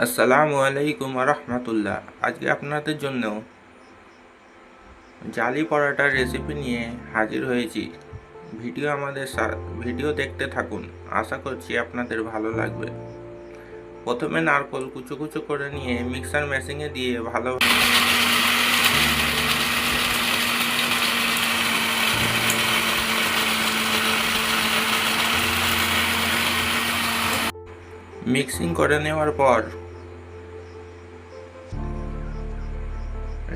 আসসালামু আলাইকুম রহমতুল্লাহ। আজকে আপনাদের জন্য জালি পরাটার রেসিপি নিয়ে হাজির হয়েছি। ভিডিও দেখতে থাকুন, আশা করছি আপনাদের ভালো লাগবে। প্রথমে নারকেল কুচো কুচো করে নিয়ে মিক্সার মেশিনে দিয়ে ভালো মিক্সিং করে নেওয়ার পর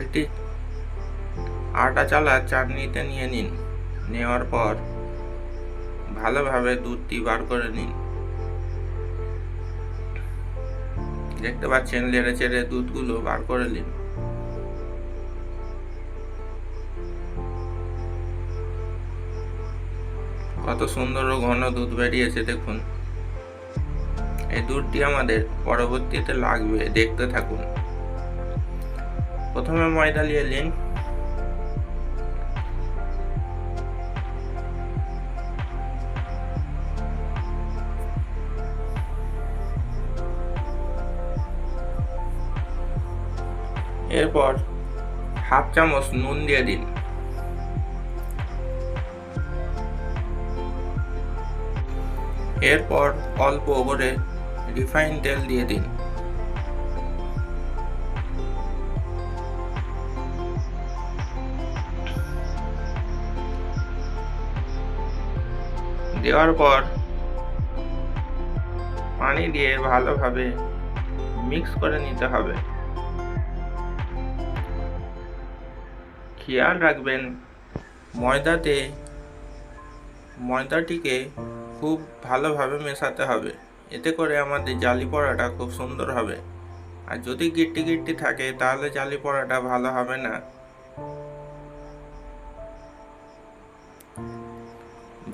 একটি আটা চালা চাটনিতে নিয়ে নিন। নেওয়ার পর ভালোভাবে দুধটি বার করে নিন। দেখতে পাচ্ছেন লেড়ে চেড়ে দুধগুলো বার করে নিন। কত সুন্দর ও ঘন দুধ বেরিয়েছে দেখুন। এই দুধটি আমাদের পরবর্তীতে লাগবে, দেখতে থাকুন। প্রথমে ময়দা নিয়ে নিন। এরপর হাফ চামচ নুন দিয়ে দিন। এরপর অল্প করে রিফাইন তেল দিয়ে দিন। দেওয়ার পর পানি দিয়ে ভালোভাবে মিক্স করে নিতে হবে। খেয়াল রাখবেন ময়দাটিকে খুব ভালোভাবে মেশাতে হবে, এতে করে আমাদের জালি পরাটা খুব সুন্দর হবে। আর যদি গিট্টি গিট্টি থাকে তাহলে জালি পরাটা ভালো হবে না।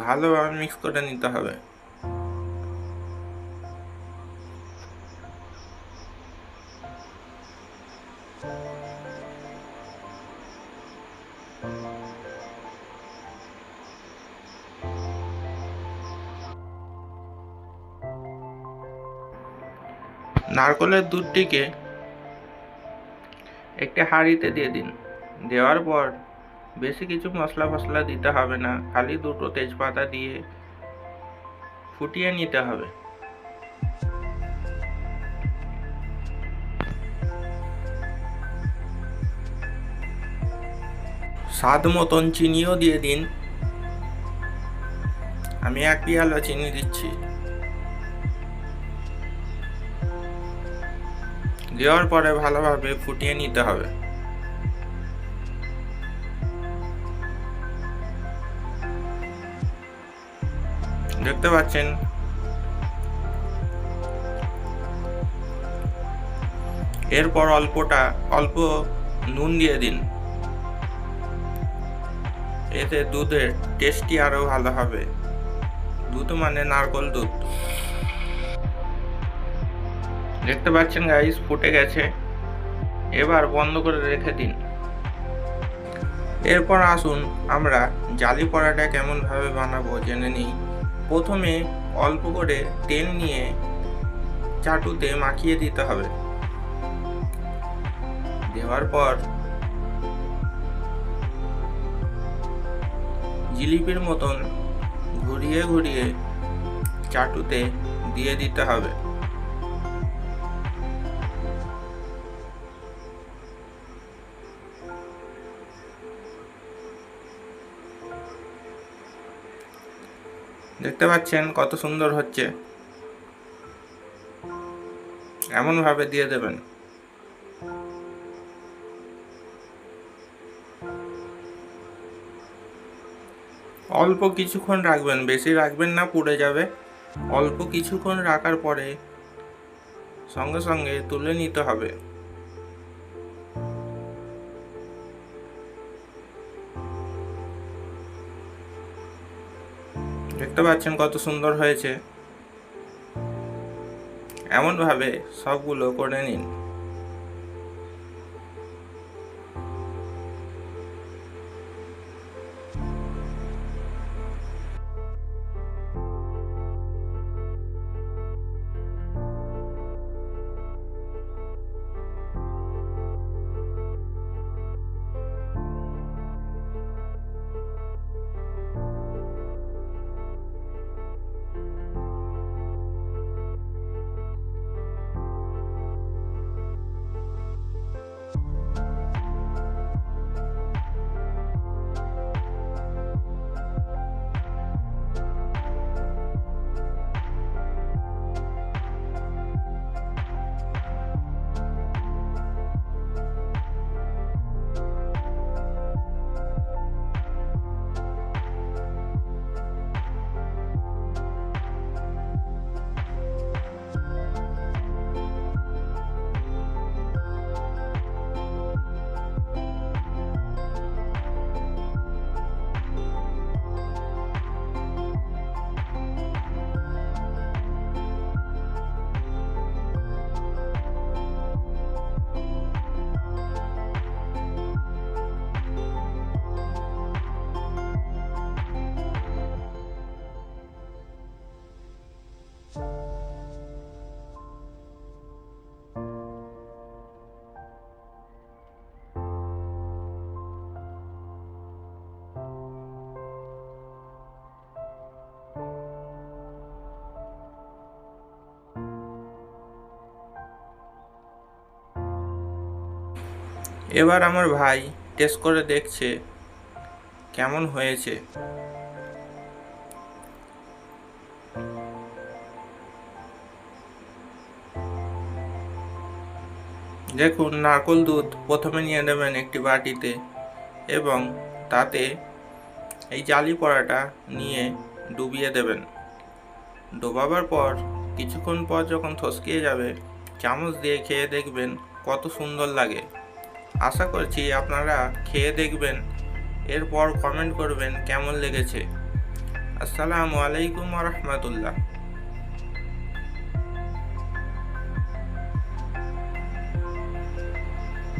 ভালোভাবে মিক্স করে নিতে হবে। নারকেলের দুধটিকে একটি হাঁড়িতে দিয়ে দিন। দেওয়ার পর বেশি কিছু মশলা দিতে হবে না, খালি দুটো তেজপাতা দিয়ে ফুটিয়ে নিতে হবে। স্বাদ মতন চিনিও দিয়ে দিন। আমি 1 পেয়ালা চিনি দিচ্ছি। দেওয়ার পরে ভালোভাবে ফুটিয়ে নিতে হবে। দেখতে পাচ্ছেন এরপর অল্প নুন দিয়ে দিন। এতে দুধের টেস্টটি আরো ভালো হবে। দুধ মানে নারকেল দুধ। দেখতে পাচ্ছেন গাইস, ফুটে গেছে। এবার বন্ধ করে রেখে দিন। এরপর আসুন আমরা জালি পরাটা কেমন ভাবে বানাবো জেনে নিই। প্রথমে অল্প করে তেল নিয়ে চাটুতে মাখিয়ে দিতে হবে। দেওয়ার পর জিলিপির মতন ঘুরিয়ে ঘুরিয়ে চাটুতে দিয়ে দিতে হবে। দেখতে পাচ্ছেন কত সুন্দর হচ্ছে। এমন ভাবে দিয়ে দেবেন। অল্প কিছুক্ষণ রাখবেন, বেশি রাখবেন না, পুড়ে যাবে। অল্প কিছুক্ষণ রাখার পরে সঙ্গে সঙ্গে তুলে নিতে হবে। দেখতে পাচ্ছেন কত সুন্দর হয়েছে। এমনভাবে সবগুলো করে নিন। এবার আমার ভাই টেস্ট করে দেখছে কেমন হয়েছে। দেখুন, নারকোল দুধ প্রথমে নিয়ে নেবেন একটি বাটিতে এবং তাতে এই জালি পড়াটা নিয়ে ডুবিয়ে দেবেন। ডোবাবার পর কিছুক্ষণ পর যখন থসকিয়ে যাবে, চামচ দিয়ে খেয়ে দেখবেন কত সুন্দর লাগে। আশা করছি আপনারা খেয়ে দেখবেন, এরপর কমেন্ট করবেন কেমন লেগেছে। আসসালামু আলাইকুম ওয়া রাহমাতুল্লাহ।